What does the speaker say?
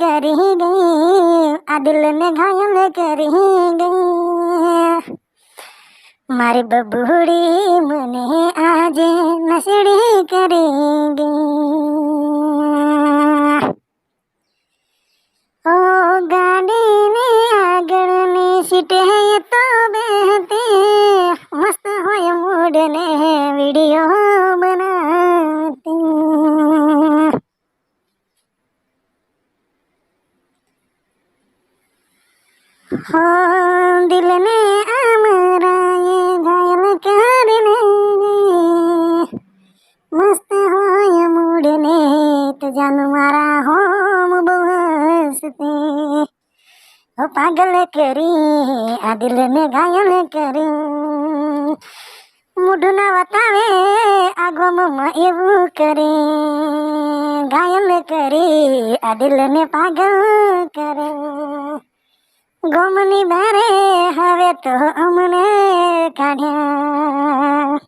કરી ગઈ, આ દિલને ઘાયલ કરી ગઈ. મારી બબુડી મને આજે નસડી કરી ગઈ. ઓ ગાડીની આગળની સીટે તો બેહતી, મસ્ત હોય મૂડ ને વિડીયો બનાવતી. હો દિલને અમારાએ ઘાયલ કરીને મસ્ત હોય મૂડ ને તો જાનું મારા હોમ બહુ હસતી. ઓ પાગલ કરી આ દિલને ઘાયલ કરી, મૂઢ ના વતાવે આ ગમમાં એવું કરે, ઘાયલ કરી આ દિલને પાગલ કરે. ગમની બારે હવે તો અમને કાઢ્યા,